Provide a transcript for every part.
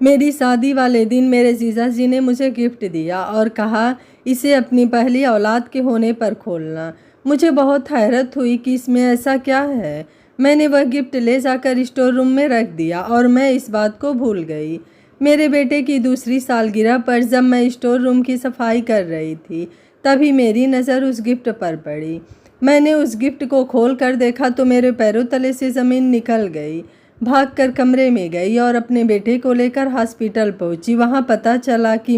मेरी शादी वाले दिन मेरे जीजा जी ने मुझे गिफ्ट दिया और कहा इसे अपनी पहली औलाद के होने पर खोलना। मुझे बहुत हैरत हुई कि इसमें ऐसा क्या है। मैंने वह गिफ्ट ले जाकर स्टोर रूम में रख दिया और मैं इस बात को भूल गई। मेरे बेटे की दूसरी सालगिरह पर जब मैं स्टोर रूम की सफाई कर रही थी तभी मेरी नज़र उस गिफ्ट पर पड़ी। मैंने उस गिफ्ट को खोल कर देखा तो मेरे पैरों तले से ज़मीन निकल गई। भागकर कमरे में गई और अपने बेटे को लेकर हॉस्पिटल पहुंची। वहां पता चला कि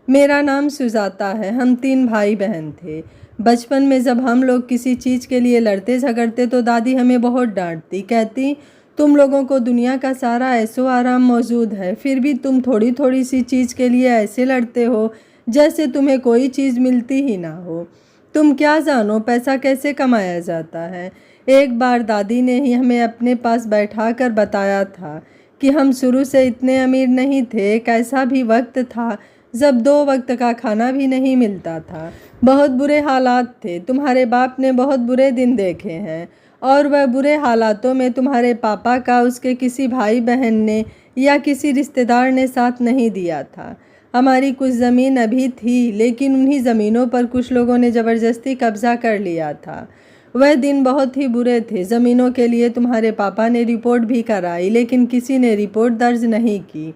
मेरा नाम सुजाता है। हम 3 भाई बहन थे। बचपन में जब हम लोग किसी चीज़ के लिए लड़ते झगड़ते तो दादी हमें बहुत डांटती, कहती तुम लोगों को दुनिया का सारा ऐशो आराम मौजूद है, फिर भी तुम थोड़ी थोड़ी सी चीज़ के लिए ऐसे लड़ते हो जैसे तुम्हें कोई चीज़ मिलती ही ना हो। तुम क्या जानो पैसा कैसे कमाया जाता है। एक बार दादी ने ही हमें अपने पास बैठा कर बताया था कि हम शुरू से इतने अमीर नहीं थे। एक ऐसा भी वक्त था जब 2 वक्त का खाना भी नहीं मिलता था। बहुत बुरे हालात थे। तुम्हारे बाप ने बहुत बुरे दिन देखे हैं और वह बुरे हालातों में तुम्हारे पापा का उसके किसी भाई बहन ने या किसी रिश्तेदार ने साथ नहीं दिया था। हमारी कुछ ज़मीन अभी थी लेकिन उन्हीं ज़मीनों पर कुछ लोगों ने ज़बरदस्ती कब्जा कर लिया था। वह दिन बहुत ही बुरे थे। ज़मीनों के लिए तुम्हारे पापा ने रिपोर्ट भी कराई लेकिन किसी ने रिपोर्ट दर्ज नहीं की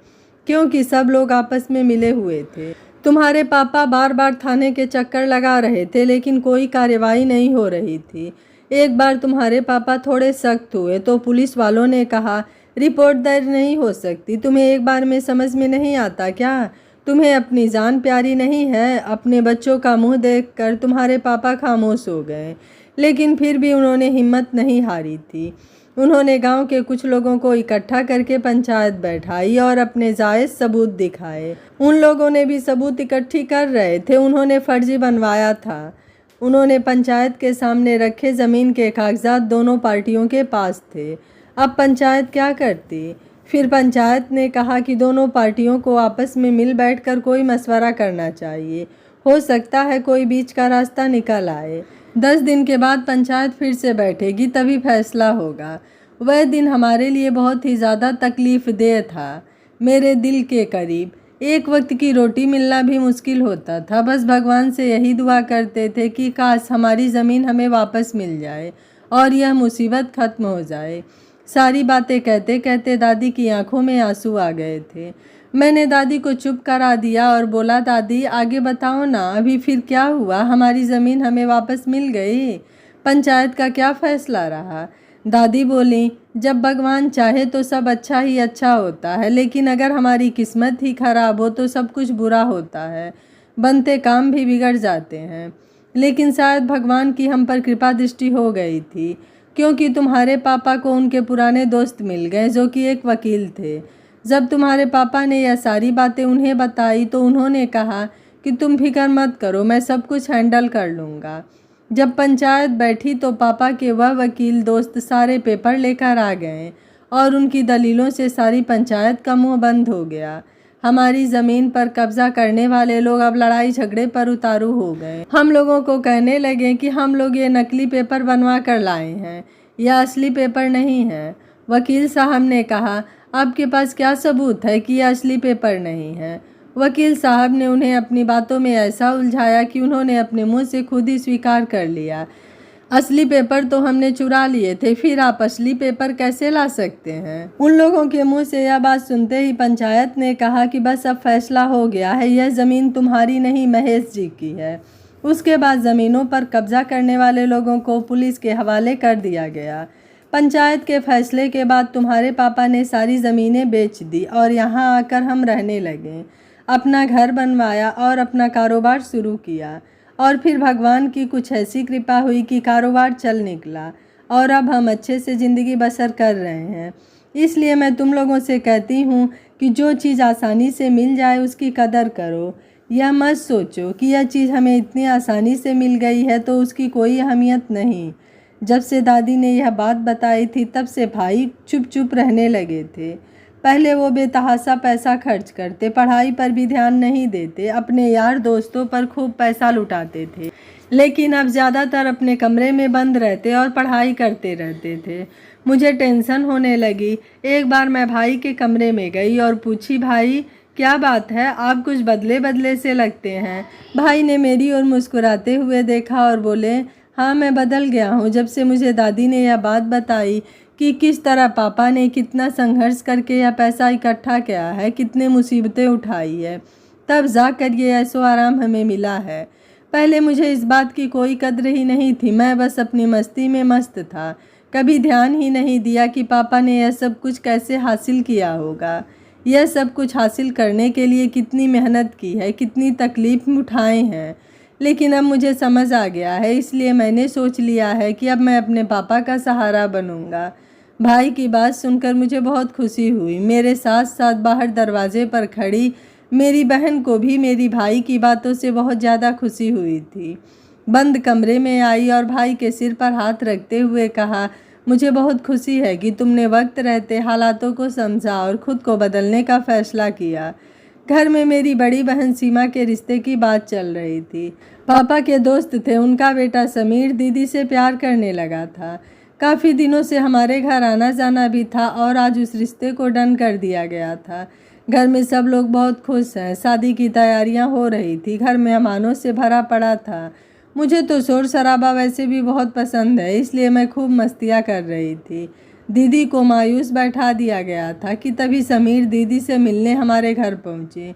क्योंकि सब लोग आपस में मिले हुए थे। तुम्हारे पापा बार बार थाने के चक्कर लगा रहे थे लेकिन कोई कार्रवाई नहीं हो रही थी। एक बार तुम्हारे पापा थोड़े सख्त हुए तो पुलिस वालों ने कहा रिपोर्ट दर्ज नहीं हो सकती। तुम्हें एक बार में समझ में नहीं आता क्या? तुम्हें अपनी जान प्यारी नहीं है? अपने बच्चों का मुंह देखकर तुम्हारे पापा खामोश हो गए लेकिन फिर भी उन्होंने हिम्मत नहीं हारी थी। उन्होंने गांव के कुछ लोगों को इकट्ठा करके पंचायत बैठाई और अपने जायज़ सबूत दिखाए। उन लोगों ने भी सबूत इकट्ठी कर रहे थे। उन्होंने फर्जी बनवाया था। उन्होंने पंचायत के सामने रखे ज़मीन के कागजात दोनों पार्टियों के पास थे। अब पंचायत क्या करती? फिर पंचायत ने कहा कि दोनों पार्टियों को आपस में मिल बैठकर कोई मशवरा करना चाहिए। हो सकता है कोई बीच का रास्ता निकल आए। 10 दिन के बाद पंचायत फिर से बैठेगी तभी फैसला होगा। वह दिन हमारे लिए बहुत ही ज़्यादा तकलीफ़देह था। मेरे दिल के करीब एक वक्त की रोटी मिलना भी मुश्किल होता था। बस भगवान से यही दुआ करते थे कि काश हमारी ज़मीन हमें वापस मिल जाए और यह मुसीबत ख़त्म हो जाए। सारी बातें कहते कहते दादी की आंखों में आंसू आ गए थे। मैंने दादी को चुप करा दिया और बोला दादी आगे बताओ ना, अभी फिर क्या हुआ? हमारी ज़मीन हमें वापस मिल गई? पंचायत का क्या फैसला रहा? दादी बोली जब भगवान चाहे तो सब अच्छा ही अच्छा होता है, लेकिन अगर हमारी किस्मत ही खराब हो तो सब कुछ बुरा होता है। बनते काम भी बिगड़ जाते हैं। लेकिन शायद भगवान की हम पर कृपा दृष्टि हो गई थी क्योंकि तुम्हारे पापा को उनके पुराने दोस्त मिल गए जो कि एक वकील थे। जब तुम्हारे पापा ने यह सारी बातें उन्हें बताई तो उन्होंने कहा कि तुम फिक्र मत करो, मैं सब कुछ हैंडल कर लूँगा। जब पंचायत बैठी तो पापा के वह वकील दोस्त सारे पेपर लेकर आ गए और उनकी दलीलों से सारी पंचायत का मुंह बंद हो गया। हमारी ज़मीन पर कब्जा करने वाले लोग अब लड़ाई झगड़े पर उतारू हो गए। हम लोगों को कहने लगे कि हम लोग ये नकली पेपर बनवा कर लाए हैं, यह असली पेपर नहीं है। वकील साहब ने कहा आपके पास क्या सबूत है कि यह असली पेपर नहीं है? वकील साहब ने उन्हें अपनी बातों में ऐसा उलझाया कि उन्होंने अपने मुंह से खुद ही स्वीकार कर लिया, असली पेपर तो हमने चुरा लिए थे, फिर आप असली पेपर कैसे ला सकते हैं? उन लोगों के मुंह से यह बात सुनते ही पंचायत ने कहा कि बस अब फैसला हो गया है, यह ज़मीन तुम्हारी नहीं महेश जी की है। उसके बाद ज़मीनों पर कब्जा करने वाले लोगों को पुलिस के हवाले कर दिया गया। पंचायत के फैसले के बाद तुम्हारे पापा ने सारी ज़मीनें बेच दी और यहाँ आकर हम रहने लगे। अपना घर बनवाया और अपना कारोबार शुरू किया और फिर भगवान की कुछ ऐसी कृपा हुई कि कारोबार चल निकला और अब हम अच्छे से ज़िंदगी बसर कर रहे हैं। इसलिए मैं तुम लोगों से कहती हूँ कि जो चीज़ आसानी से मिल जाए उसकी कदर करो। यह मत सोचो कि यह चीज़ हमें इतनी आसानी से मिल गई है तो उसकी कोई अहमियत नहीं। जब से दादी ने यह बात बताई थी तब से भाई चुप चुप रहने लगे थे। पहले वो बेतहाशा पैसा खर्च करते, पढ़ाई पर भी ध्यान नहीं देते, अपने यार दोस्तों पर खूब पैसा लुटाते थे, लेकिन अब ज़्यादातर अपने कमरे में बंद रहते और पढ़ाई करते रहते थे। मुझे टेंशन होने लगी। एक बार मैं भाई के कमरे में गई और पूछी, भाई क्या बात है, आप कुछ बदले बदले से लगते हैं। भाई ने मेरी ओर मुस्कुराते हुए देखा और बोले, हाँ मैं बदल गया हूँ जब से मुझे दादी ने यह बात बताई कि किस तरह पापा ने कितना संघर्ष करके यह पैसा इकट्ठा किया है, कितने मुसीबतें उठाई है, तब जाकर ये ऐसो आराम हमें मिला है। पहले मुझे इस बात की कोई कद्र ही नहीं थी, मैं बस अपनी मस्ती में मस्त था। कभी ध्यान ही नहीं दिया कि पापा ने यह सब कुछ कैसे हासिल किया होगा। यह सब कुछ हासिल करने के लिए कितनी मेहनत की है, कितनी तकलीफ उठाए हैं। लेकिन अब मुझे समझ आ गया है, इसलिए मैंने सोच लिया है कि अब मैं अपने पापा का सहारा बनूंगा। भाई की बात सुनकर मुझे बहुत खुशी हुई। मेरे साथ साथ बाहर दरवाजे पर खड़ी मेरी बहन को भी मेरी भाई की बातों से बहुत ज़्यादा खुशी हुई थी। बंद कमरे में आई और भाई के सिर पर हाथ रखते हुए कहा, मुझे बहुत खुशी है कि तुमने वक्त रहते हालातों को समझा और खुद को बदलने का फैसला किया। घर में मेरी बड़ी बहन सीमा के रिश्ते की बात चल रही थी। पापा के दोस्त थे, उनका बेटा समीर दीदी से प्यार करने लगा था। काफ़ी दिनों से हमारे घर आना जाना भी था और आज उस रिश्ते को डन कर दिया गया था। घर में सब लोग बहुत खुश हैं। शादी की तैयारियां हो रही थी, घर मेहमानों से भरा पड़ा था। मुझे तो शोर शराबा वैसे भी बहुत पसंद है, इसलिए मैं खूब मस्तियाँ कर रही थी। दीदी को मायूस बैठा दिया गया था कि तभी समीर दीदी से मिलने हमारे घर पहुँचे।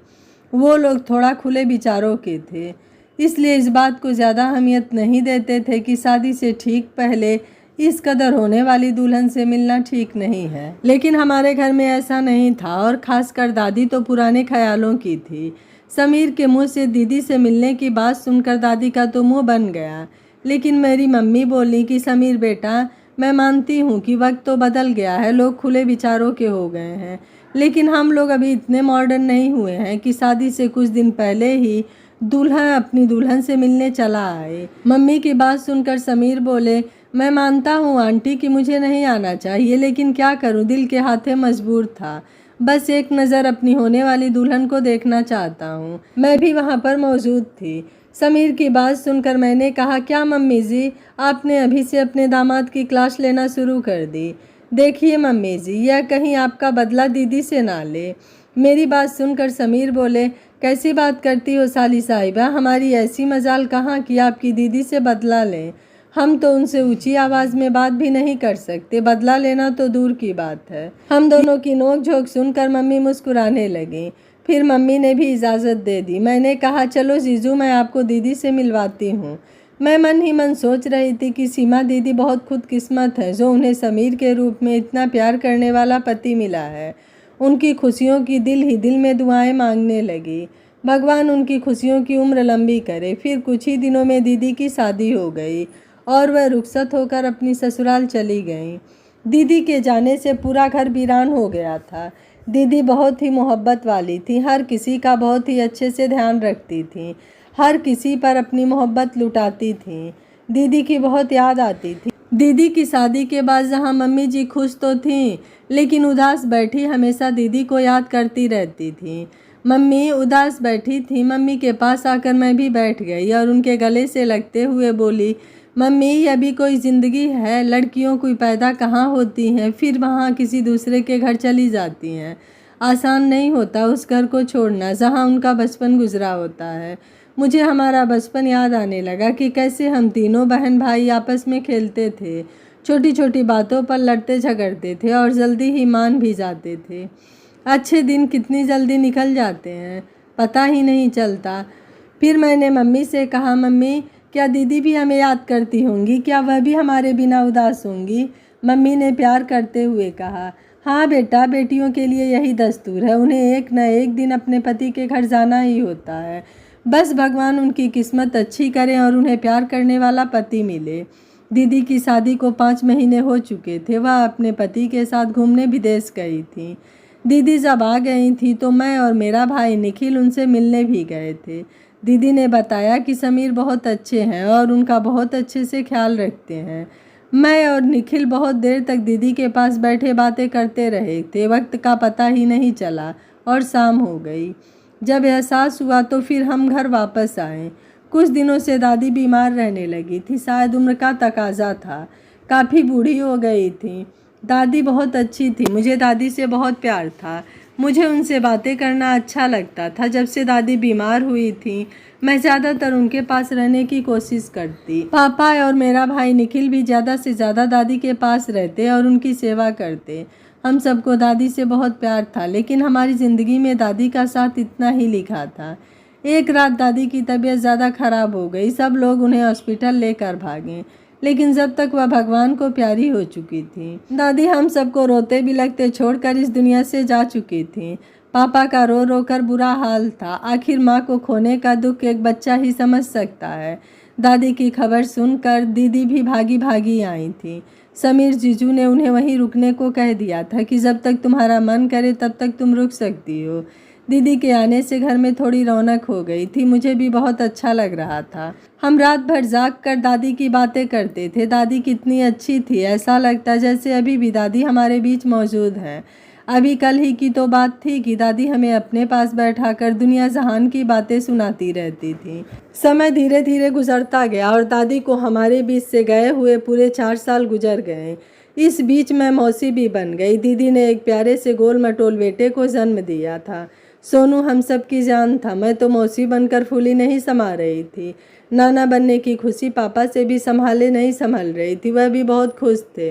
वो लोग थोड़ा खुले विचारों के थे, इसलिए इस बात को ज़्यादा अहमियत नहीं देते थे कि शादी से ठीक पहले इस कदर होने वाली दुल्हन से मिलना ठीक नहीं है। लेकिन हमारे घर में ऐसा नहीं था और ख़ासकर दादी तो पुराने ख्यालों की थी। समीर के मुंह से दीदी से मिलने की बात सुनकर दादी का तो मुंह बन गया। लेकिन मेरी मम्मी बोली कि समीर बेटा, मैं मानती हूँ कि वक्त तो बदल गया है, लोग खुले विचारों के हो गए हैं, लेकिन हम लोग अभी इतने मॉडर्न नहीं हुए हैं कि शादी से कुछ दिन पहले ही दूल्हा अपनी दुल्हन से मिलने चला आए। मम्मी की बात सुनकर समीर बोले, मैं मानता हूँ आंटी कि मुझे नहीं आना चाहिए, लेकिन क्या करूँ, दिल के हाथे मजबूर था। बस एक नज़र अपनी होने वाली दुल्हन को देखना चाहता हूँ। मैं भी वहाँ पर मौजूद थी। समीर की बात सुनकर मैंने कहा, क्या मम्मी जी, आपने अभी से अपने दामाद की क्लास लेना शुरू कर दी? देखिए मम्मी जी, यह कहीं आपका बदला दीदी से ना ले। मेरी बात सुनकर समीर बोले, कैसी बात करती हो साली साहिबा, हमारी ऐसी मजाल कहाँ कि आपकी दीदी से बदला लें। हम तो उनसे ऊंची आवाज़ में बात भी नहीं कर सकते, बदला लेना तो दूर की बात है। हम दोनों की नोक झोंक सुनकर मम्मी मुस्कुराने लगी। फिर मम्मी ने भी इजाज़त दे दी। मैंने कहा, चलो जीजू, मैं आपको दीदी से मिलवाती हूँ। मैं मन ही मन सोच रही थी कि सीमा दीदी बहुत खुदकिस्मत है जो उन्हें समीर के रूप में इतना प्यार करने वाला पति मिला है। उनकी खुशियों की दिल ही दिल में दुआएं मांगने लगी, भगवान उनकी खुशियों की उम्र लंबी करे। फिर कुछ ही दिनों में दीदी की शादी हो गई और वह रुखसत होकर अपनी ससुराल चली गई। दीदी के जाने से पूरा घर वीरान हो गया था। दीदी बहुत ही मोहब्बत वाली थी, हर किसी का बहुत ही अच्छे से ध्यान रखती थी, हर किसी पर अपनी मोहब्बत लुटाती थी। दीदी की बहुत याद आती थी। दीदी की शादी के बाद जहाँ मम्मी जी खुश तो थीं, लेकिन उदास बैठी हमेशा दीदी को याद करती रहती थी। मम्मी उदास बैठी थी। मम्मी के पास आकर मैं भी बैठ गई और उनके गले से लगते हुए बोली, मम्मी, यह भी कोई ज़िंदगी है? लड़कियों कोई पैदा कहाँ होती हैं, फिर वहाँ किसी दूसरे के घर चली जाती हैं। आसान नहीं होता उस घर को छोड़ना जहाँ उनका बचपन गुजरा होता है। मुझे हमारा बचपन याद आने लगा कि कैसे हम तीनों बहन भाई आपस में खेलते थे, छोटी छोटी बातों पर लड़ते झगड़ते थे और जल्दी ही मान भी जाते थे। अच्छे दिन कितनी जल्दी निकल जाते हैं, पता ही नहीं चलता। फिर मैंने मम्मी से कहा, मम्मी, क्या दीदी भी हमें याद करती होंगी? क्या वह भी हमारे बिना उदास होंगी? मम्मी ने प्यार करते हुए कहा, हाँ बेटा, बेटियों के लिए यही दस्तूर है, उन्हें एक न एक दिन अपने पति के घर जाना ही होता है। बस भगवान उनकी किस्मत अच्छी करें और उन्हें प्यार करने वाला पति मिले। दीदी की शादी को 5 महीने हो चुके थे। वह अपने पति के साथ घूमने विदेश गई थी। दीदी जब आ गई थी तो मैं और मेरा भाई निखिल उनसे मिलने भी गए थे। दीदी ने बताया कि समीर बहुत अच्छे हैं और उनका बहुत अच्छे से ख्याल रखते हैं। मैं और निखिल बहुत देर तक दीदी के पास बैठे बातें करते रहे थे। वक्त का पता ही नहीं चला और शाम हो गई। जब एहसास हुआ तो फिर हम घर वापस आए। कुछ दिनों से दादी बीमार रहने लगी थी, शायद उम्र का तकाजा था। काफ़ी बूढ़ी हो गई थी। दादी बहुत अच्छी थी, मुझे दादी से बहुत प्यार था। मुझे उनसे बातें करना अच्छा लगता था। जब से दादी बीमार हुई थी मैं ज़्यादातर उनके पास रहने की कोशिश करती। पापा और मेरा भाई निखिल भी ज़्यादा से ज़्यादा दादी के पास रहते और उनकी सेवा करते। हम सबको दादी से बहुत प्यार था, लेकिन हमारी ज़िंदगी में दादी का साथ इतना ही लिखा था। एक रात दादी की तबीयत ज़्यादा खराब हो गई। सब लोग उन्हें हॉस्पिटल लेकर भागे, लेकिन जब तक वह भगवान को प्यारी हो चुकी थी। दादी हम सबको रोते बिलखते छोड़कर इस दुनिया से जा चुकी थी। पापा का रो रो कर बुरा हाल था। आखिर माँ को खोने का दुख एक बच्चा ही समझ सकता है। दादी की खबर सुनकर दीदी भी भागी भागी आई थी। समीर जीजू ने उन्हें वहीं रुकने को कह दिया था कि जब तक तुम्हारा मन करे तब तक तुम रुक सकती हो। दीदी के आने से घर में थोड़ी रौनक हो गई थी। मुझे भी बहुत अच्छा लग रहा था। हम रात भर जाग कर दादी की बातें करते थे। दादी कितनी अच्छी थी, ऐसा लगता जैसे अभी भी दादी हमारे बीच मौजूद है। अभी कल ही की तो बात थी कि दादी हमें अपने पास बैठाकर दुनिया जहान की बातें सुनाती रहती थी। समय धीरे धीरे गुजरता गया और दादी को हमारे बीच से गए हुए पूरे 4 साल गुजर गए। इस बीच मैं मौसी भी बन गई। दीदी ने एक प्यारे से गोल मटोल बेटे को जन्म दिया था। सोनू हम सब की जान था। मैं तो मौसी बनकर फूली नहीं समा रही थी। नाना बनने की खुशी पापा से भी संभाले नहीं संभल रही थी। वह भी बहुत खुश थे।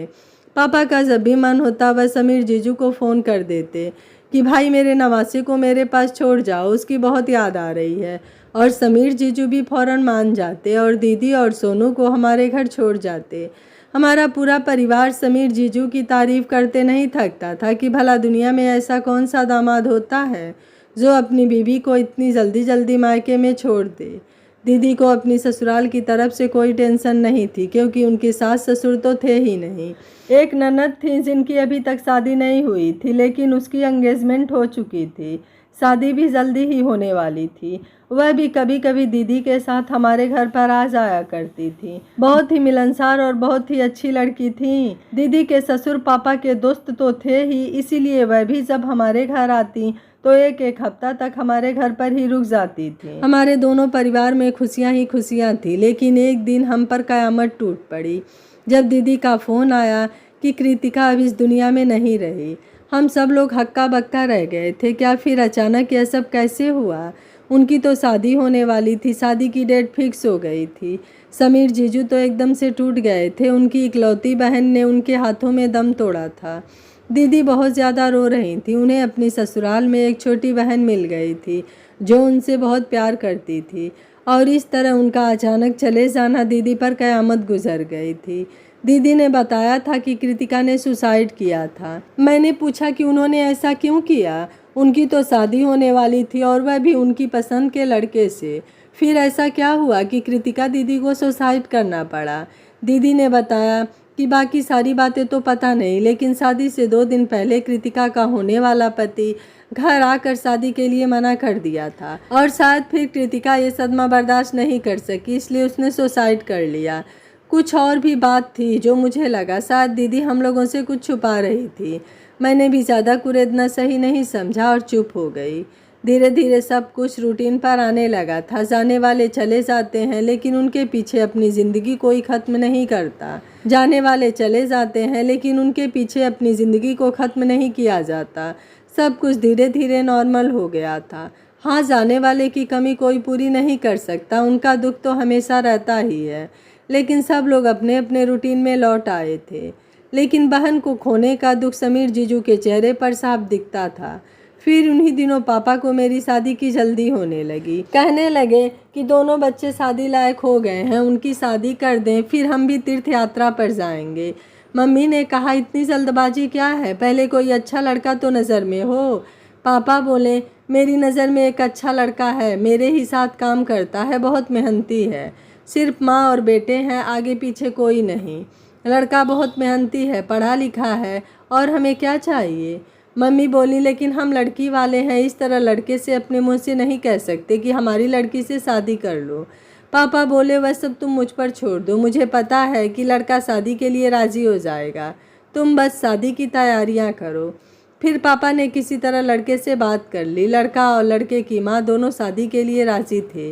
पापा का जब भी मन होता वह समीर जीजू को फ़ोन कर देते कि भाई मेरे नवासे को मेरे पास छोड़ जाओ, उसकी बहुत याद आ रही है। और समीर जीजू भी फ़ौरन मान जाते और दीदी और सोनू को हमारे घर छोड़ जाते। हमारा पूरा परिवार समीर जीजू की तारीफ़ करते नहीं थकता था कि भला दुनिया में ऐसा कौन सा दामाद होता है जो अपनी बीवी को इतनी जल्दी जल्दी मायके में छोड़ दे। दीदी को अपनी ससुराल की तरफ से कोई टेंशन नहीं थी, क्योंकि उनके सास ससुर तो थे ही नहीं। एक ननद थी जिनकी अभी तक शादी नहीं हुई थी, लेकिन उसकी एंगेजमेंट हो चुकी थी। शादी भी जल्दी ही होने वाली थी। वह भी कभी कभी दीदी के साथ हमारे घर पर आ जाया करती थी। बहुत ही मिलनसार और बहुत ही अच्छी लड़की थी। दीदी के ससुर पापा के दोस्त तो थे ही, इसीलिए वह भी जब हमारे घर आती तो एक एक हफ्ता तक हमारे घर पर ही रुक जाती थी। हमारे दोनों परिवार में खुशियां ही खुशियां थी। लेकिन एक दिन हम पर कयामत टूट पड़ी जब दीदी का फ़ोन आया कि कृतिका अब इस दुनिया में नहीं रही। हम सब लोग हक्का बक्का रह गए थे। क्या फिर अचानक यह सब कैसे हुआ? उनकी तो शादी होने वाली थी, शादी की डेट फिक्स हो गई थी। समीर जीजू तो एकदम से टूट गए थे। उनकी इकलौती बहन ने उनके हाथों में दम तोड़ा था। दीदी बहुत ज़्यादा रो रही थी। उन्हें अपनी ससुराल में एक छोटी बहन मिल गई थी जो उनसे बहुत प्यार करती थी, और इस तरह उनका अचानक चले जाना दीदी पर कयामत गुजर गई थी। दीदी ने बताया था कि कृतिका ने सुसाइड किया था। मैंने पूछा कि उन्होंने ऐसा क्यों किया? उनकी तो शादी होने वाली थी और वह भी उनकी पसंद के लड़के से। फिर ऐसा क्या हुआ कि कृतिका दीदी को सुसाइड करना पड़ा? दीदी ने बताया कि बाकी सारी बातें तो पता नहीं, लेकिन शादी से 2 दिन पहले कृतिका का होने वाला पति घर आकर शादी के लिए मना कर दिया था, और शायद फिर कृतिका ये सदमा बर्दाश्त नहीं कर सकी, इसलिए उसने सुसाइड कर लिया। कुछ और भी बात थी जो मुझे लगा शायद दीदी हम लोगों से कुछ छुपा रही थी। मैंने भी ज़्यादा कुरेदना सही नहीं समझा और चुप हो गई। धीरे धीरे सब कुछ रूटीन पर आने लगा था। जाने वाले चले जाते हैं, लेकिन उनके पीछे अपनी ज़िंदगी कोई ख़त्म नहीं करता। जाने वाले चले जाते हैं, लेकिन उनके पीछे अपनी ज़िंदगी को ख़त्म नहीं किया जाता। सब कुछ धीरे धीरे नॉर्मल हो गया था। हाँ, जाने वाले की कमी कोई पूरी नहीं कर सकता, उनका दुख तो हमेशा रहता ही है। लेकिन सब लोग अपने अपने रूटीन में लौट आए थे। लेकिन बहन को खोने का दुख समीर जीजू के चेहरे पर साफ दिखता था। फिर उन्हीं दिनों पापा को मेरी शादी की जल्दी होने लगी। कहने लगे कि दोनों बच्चे शादी लायक हो गए हैं, उनकी शादी कर दें, फिर हम भी तीर्थ यात्रा पर जाएंगे। मम्मी ने कहा इतनी जल्दबाजी क्या है, पहले कोई अच्छा लड़का तो नज़र में हो। पापा बोले मेरी नज़र में एक अच्छा लड़का है, मेरे ही साथ काम करता है, बहुत मेहनती है। सिर्फ माँ और बेटे हैं, आगे पीछे कोई नहीं। लड़का बहुत मेहनती है, पढ़ा लिखा है, और हमें क्या चाहिए? मम्मी बोली लेकिन हम लड़की वाले हैं, इस तरह लड़के से अपने मुंह से नहीं कह सकते कि हमारी लड़की से शादी कर लो। पापा बोले वह सब तुम मुझ पर छोड़ दो, मुझे पता है कि लड़का शादी के लिए राज़ी हो जाएगा, तुम बस शादी की तैयारियां करो। फिर पापा ने किसी तरह लड़के से बात कर ली। लड़का और लड़के की माँ दोनों शादी के लिए राज़ी थे।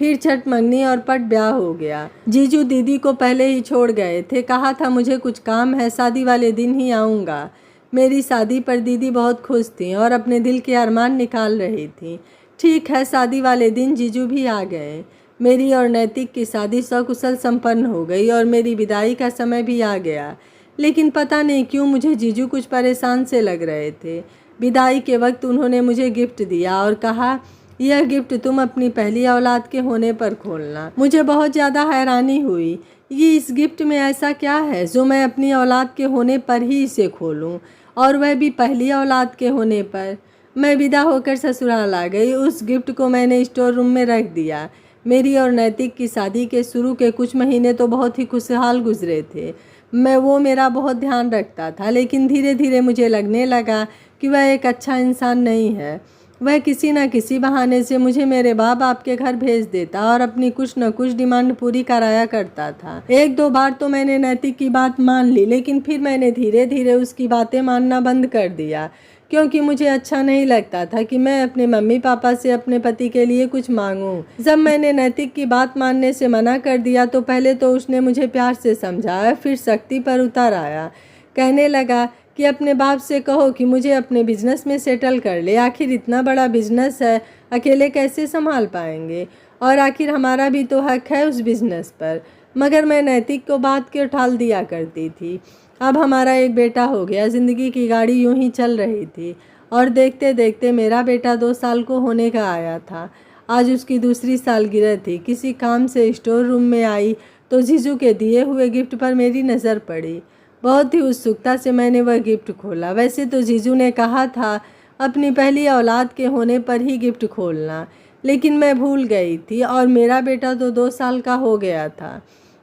फिर छठ मंगनी और पट ब्याह हो गया। जीजू दीदी को पहले ही छोड़ गए थे, कहा था मुझे कुछ काम है, शादी वाले दिन ही आऊँगा। मेरी शादी पर दीदी बहुत खुश थी और अपने दिल के अरमान निकाल रही थी। ठीक है, शादी वाले दिन जीजू भी आ गए। मेरी और नैतिक की शादी सकुशल संपन्न हो गई और मेरी विदाई का समय भी आ गया। लेकिन पता नहीं क्यों मुझे जीजू कुछ परेशान से लग रहे थे। विदाई के वक्त उन्होंने मुझे गिफ्ट दिया और कहा, यह गिफ्ट तुम अपनी पहली औलाद के होने पर खोलना। मुझे बहुत ज़्यादा हैरानी हुई, ये इस गिफ्ट में ऐसा क्या है जो मैं अपनी औलाद के होने पर ही इसे खोलूं, और वह भी पहली औलाद के होने पर। मैं विदा होकर ससुराल आ गई। उस गिफ्ट को मैंने स्टोर रूम में रख दिया। मेरी और नैतिक की शादी के शुरू के कुछ महीने तो बहुत ही खुशहाल गुजरे थे। वो मेरा बहुत ध्यान रखता था, लेकिन धीरे धीरे मुझे लगने लगा कि वह एक अच्छा इंसान नहीं है। वह किसी न किसी बहाने से मुझे मेरे बाप के घर भेज देता और अपनी कुछ न कुछ डिमांड पूरी कराया करता था। एक दो बार तो मैंने नैतिक की बात मान ली, लेकिन फिर मैंने धीरे धीरे उसकी बातें मानना बंद कर दिया, क्योंकि मुझे अच्छा नहीं लगता था कि मैं अपने मम्मी पापा से अपने पति के लिए कुछ मांगूं। जब मैंने नैतिक की बात मानने से मना कर दिया तो पहले तो उसने मुझे प्यार से समझाया, फिर सख्ती पर उतर आया। कहने लगा कि अपने बाप से कहो कि मुझे अपने बिजनेस में सेटल कर ले। आखिर इतना बड़ा बिजनेस है, अकेले कैसे संभाल पाएंगे, और आखिर हमारा भी तो हक है उस बिजनेस पर। मगर मैं नैतिक को बात के टाल दिया करती थी। अब हमारा एक बेटा हो गया। ज़िंदगी की गाड़ी यूं ही चल रही थी और देखते देखते मेरा बेटा 2 साल को होने का आया था। आज उसकी दूसरी सालगिरह थी। किसी काम से स्टोर रूम में आई तो जीजू के दिए हुए गिफ्ट पर मेरी नज़र पड़ी। बहुत ही उत्सुकता से मैंने वह गिफ्ट खोला। वैसे तो जीजू ने कहा था अपनी पहली औलाद के होने पर ही गिफ्ट खोलना, लेकिन मैं भूल गई थी और मेरा बेटा तो 2 साल का हो गया था।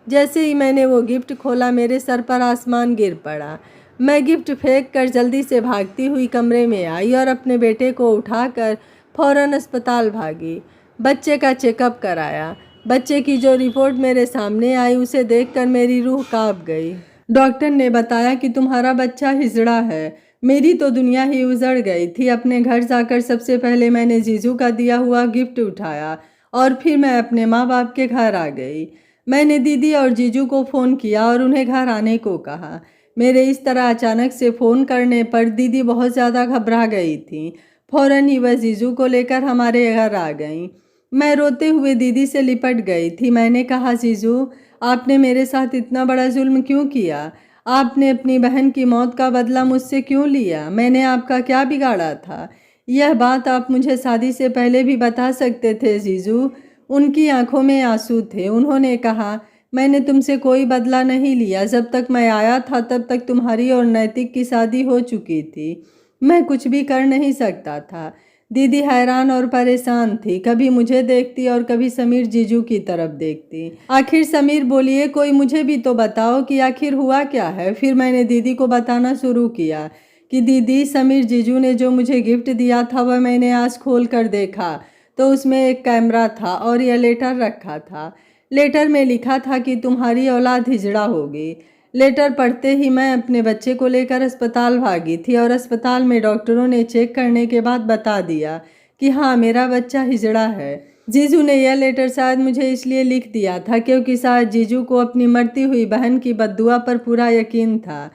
जैसे ही मैंने वो गिफ्ट खोला, मेरे सर पर आसमान गिर पड़ा। मैं गिफ्ट फेंक कर जल्दी से भागती हुई कमरे में आई और अपने बेटे को उठाकर फौरन अस्पताल भागी। बच्चे का चेकअप कराया। बच्चे की जो रिपोर्ट मेरे सामने आई उसे देखकर मेरी रूह कांप गई। डॉक्टर ने बताया कि तुम्हारा बच्चा हिजड़ा है। मेरी तो दुनिया ही उजड़ गई थी। अपने घर जाकर सबसे पहले मैंने जीजू का दिया हुआ गिफ्ट उठाया और फिर मैं अपने माँ बाप के घर आ गई। मैंने दीदी और जीजू को फ़ोन किया और उन्हें घर आने को कहा। मेरे इस तरह अचानक से फ़ोन करने पर दीदी बहुत ज़्यादा घबरा गई थी। फ़ौरन ही वह जीजू को लेकर हमारे घर आ गईं। मैं रोते हुए दीदी से लिपट गई थी। मैंने कहा, जीजू आपने मेरे साथ इतना बड़ा जुल्म क्यों किया? आपने अपनी बहन की मौत का बदला मुझसे क्यों लिया? मैंने आपका क्या बिगाड़ा था? यह बात आप मुझे शादी से पहले भी बता सकते थे जीजू। उनकी आंखों में आंसू थे। उन्होंने कहा, मैंने तुमसे कोई बदला नहीं लिया। जब तक मैं आया था तब तक तुम्हारी और नैतिक की शादी हो चुकी थी। मैं कुछ भी कर नहीं सकता था। दीदी हैरान और परेशान थी। कभी मुझे देखती और कभी समीर जीजू की तरफ देखती। आखिर समीर बोलिए, कोई मुझे भी तो बताओ कि आखिर हुआ क्या है। फिर मैंने दीदी को बताना शुरू किया कि दीदी, समीर जीजू ने जो मुझे गिफ्ट दिया था वह मैंने आज खोल कर देखा तो उसमें एक कैमरा था और यह लेटर रखा था। लेटर में लिखा था कि तुम्हारी औलाद हिजड़ा होगी। लेटर पढ़ते ही मैं अपने बच्चे को लेकर अस्पताल भागी थी और अस्पताल में डॉक्टरों ने चेक करने के बाद बता दिया कि हाँ, मेरा बच्चा हिजड़ा है। जीजू ने यह लेटर शायद मुझे इसलिए लिख दिया था क्योंकि शायद जीजू को अपनी मरती हुई बहन की बद्दुआ पर पूरा यकीन था।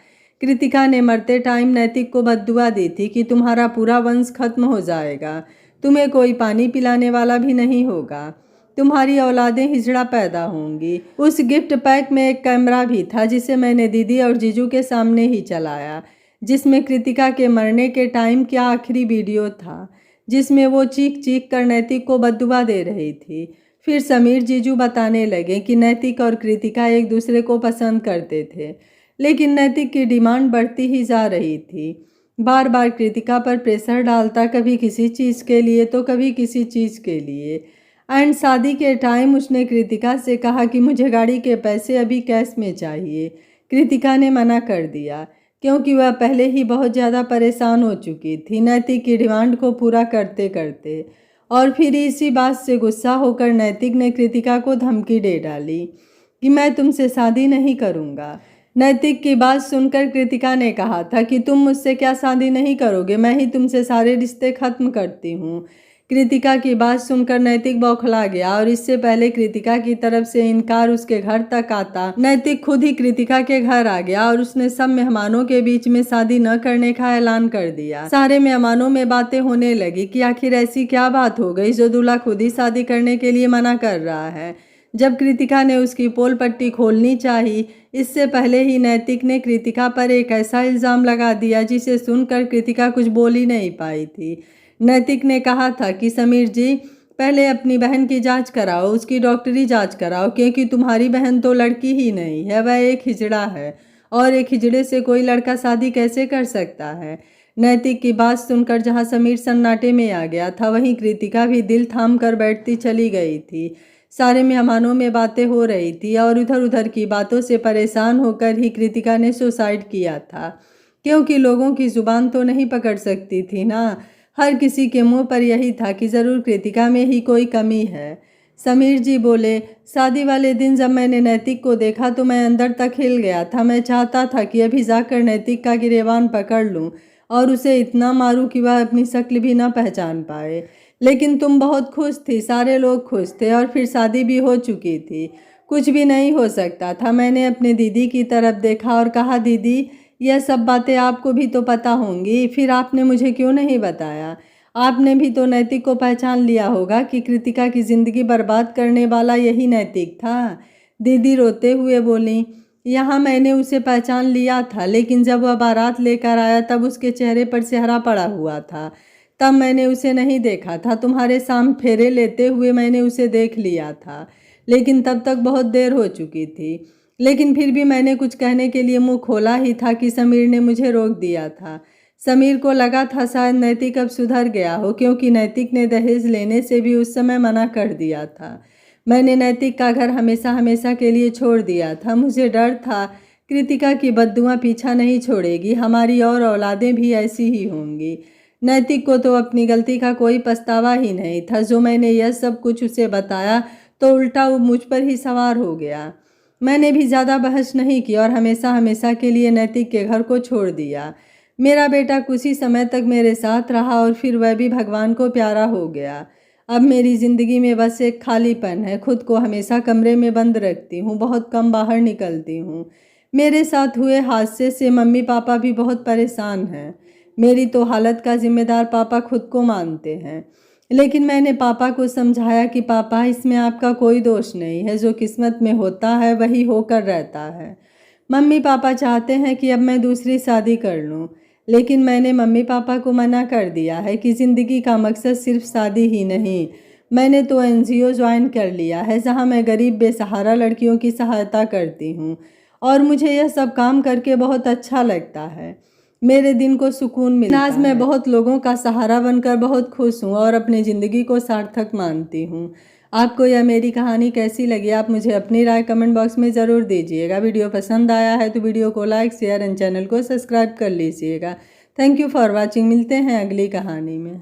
कृतिका ने मरते टाइम नैतिक को बद्दुआ दी थी कि तुम्हारा पूरा वंश खत्म हो जाएगा, तुम्हें कोई पानी पिलाने वाला भी नहीं होगा, तुम्हारी औलादें हिजड़ा पैदा होंगी। उस गिफ्ट पैक में एक कैमरा भी था जिसे मैंने दीदी और जीजू के सामने ही चलाया, जिसमें कृतिका के मरने के टाइम का आखिरी वीडियो था, जिसमें वो चीख चीख कर नैतिक को बद्दुआ दे रही थी। फिर समीर जीजू बताने लगे कि नैतिक और कृतिका एक दूसरे को पसंद करते थे, लेकिन नैतिक की डिमांड बढ़ती ही जा रही थी। बार बार कृतिका पर प्रेशर डालता, कभी किसी चीज़ के लिए तो कभी किसी चीज़ के लिए। एंड शादी के टाइम उसने कृतिका से कहा कि मुझे गाड़ी के पैसे अभी कैश में चाहिए। कृतिका ने मना कर दिया क्योंकि वह पहले ही बहुत ज़्यादा परेशान हो चुकी थी नैतिक की डिमांड को पूरा करते करते। और फिर इसी बात से गुस्सा होकर नैतिक ने कृतिका को धमकी दे डाली कि मैं तुमसे शादी नहीं करूँगा। नैतिक की बात सुनकर कृतिका ने कहा था कि तुम मुझसे क्या शादी नहीं करोगे, मैं ही तुमसे सारे रिश्ते खत्म करती हूँ। कृतिका की बात सुनकर नैतिक बौखला गया और इससे पहले कृतिका की तरफ से इनकार उसके घर तक आता, नैतिक खुद ही कृतिका के घर आ गया और उसने सब मेहमानों के बीच में शादी न करने का ऐलान कर दिया। सारे मेहमानों में बातें होने लगी कि आखिर ऐसी क्या बात हो गई जो दूल्हा खुद ही शादी करने के लिए मना कर रहा है। जब कृतिका ने उसकी पोल पट्टी खोलनी चाही, इससे पहले ही नैतिक ने कृतिका पर एक ऐसा इल्ज़ाम लगा दिया जिसे सुनकर कृतिका कुछ बोल ही नहीं पाई थी। नैतिक ने कहा था कि समीर जी, पहले अपनी बहन की जांच कराओ, उसकी डॉक्टरी जांच कराओ, क्योंकि तुम्हारी बहन तो लड़की ही नहीं है, वह एक हिजड़ा है और एक हिजड़े से कोई लड़का शादी कैसे कर सकता है। नैतिक की बात सुनकर जहां समीर सन्नाटे में आ गया था, वहीं कृतिका भी दिल थाम कर बैठती चली गई थी। सारे मेहमानों में बातें हो रही थी और इधर उधर की बातों से परेशान होकर ही कृतिका ने सुसाइड किया था, क्योंकि लोगों की जुबान तो नहीं पकड़ सकती थी ना। हर किसी के मुंह पर यही था कि ज़रूर कृतिका में ही कोई कमी है। समीर जी बोले, शादी वाले दिन जब मैंने नैतिक को देखा तो मैं अंदर तक हिल गया था। मैं चाहता था कि अभी जाकर नैतिक का गिरेबान पकड़ लूं और उसे इतना मारूं कि वह अपनी शक्ल भी ना पहचान पाए। लेकिन तुम बहुत खुश थी, सारे लोग खुश थे और फिर शादी भी हो चुकी थी। कुछ भी नहीं हो सकता था। मैंने अपने दीदी की तरफ देखा और कहा, दीदी यह सब बातें आपको भी तो पता होंगी, फिर आपने मुझे क्यों नहीं बताया? आपने भी तो नैतिक को पहचान लिया होगा कि कृतिका की ज़िंदगी बर्बाद करने वाला यही नैतिक था। दीदी रोते हुए बोली, यहाँ मैंने उसे पहचान लिया था, लेकिन जब वह बारात लेकर आया तब उसके चेहरे पर सेहरा पड़ा हुआ था, तब मैंने उसे नहीं देखा था। तुम्हारे सामने फेरे लेते हुए मैंने उसे देख लिया था, लेकिन तब तक बहुत देर हो चुकी थी। लेकिन फिर भी मैंने कुछ कहने के लिए मुंह खोला ही था कि समीर ने मुझे रोक दिया था। समीर को लगा था शायद नैतिक अब सुधर गया हो, क्योंकि नैतिक ने दहेज लेने से भी उस समय मना कर दिया था। मैंने नैतिक का घर हमेशा हमेशा के लिए छोड़ दिया था। मुझे डर था कृतिका की बद्दुआ पीछा नहीं छोड़ेगी, हमारी और औलादें भी ऐसी ही होंगी। नैतिक को तो अपनी गलती का कोई पछतावा ही नहीं था। जो मैंने यह सब कुछ उसे बताया तो उल्टा वो मुझ पर ही सवार हो गया। मैंने भी ज़्यादा बहस नहीं की और हमेशा हमेशा के लिए नैतिक के घर को छोड़ दिया। मेरा बेटा कुछ ही समय तक मेरे साथ रहा और फिर वह भी भगवान को प्यारा हो गया। अब मेरी ज़िंदगी में बस एक खालीपन है। खुद को हमेशा कमरे में बंद रखती हूँ, बहुत कम बाहर निकलती हूँ। मेरे साथ हुए हादसे से मम्मी पापा भी बहुत परेशान हैं। मेरी तो हालत का जिम्मेदार पापा खुद को मानते हैं। लेकिन मैंने पापा को समझाया कि पापा, इसमें आपका कोई दोष नहीं है, जो किस्मत में होता है वही होकर रहता है। मम्मी पापा चाहते हैं कि अब मैं दूसरी शादी कर लूं, लेकिन मैंने मम्मी पापा को मना कर दिया है कि ज़िंदगी का मकसद सिर्फ शादी ही नहीं। मैंने तो NGO ज्वाइन कर लिया है, जहां मैं गरीब बेसहारा लड़कियों की सहायता करती हूं और मुझे यह सब काम करके बहुत अच्छा लगता है। मेरे दिन को सुकून मिलता है। आज मैं बहुत लोगों का सहारा बनकर बहुत खुश हूँ और अपनी ज़िंदगी को सार्थक मानती हूँ। आपको यह मेरी कहानी कैसी लगी, आप मुझे अपनी राय कमेंट बॉक्स में ज़रूर दीजिएगा। वीडियो पसंद आया है तो वीडियो को लाइक, शेयर एंड चैनल को सब्सक्राइब कर लीजिएगा। Thank you for watching. मिलते हैं अगली कहानी में।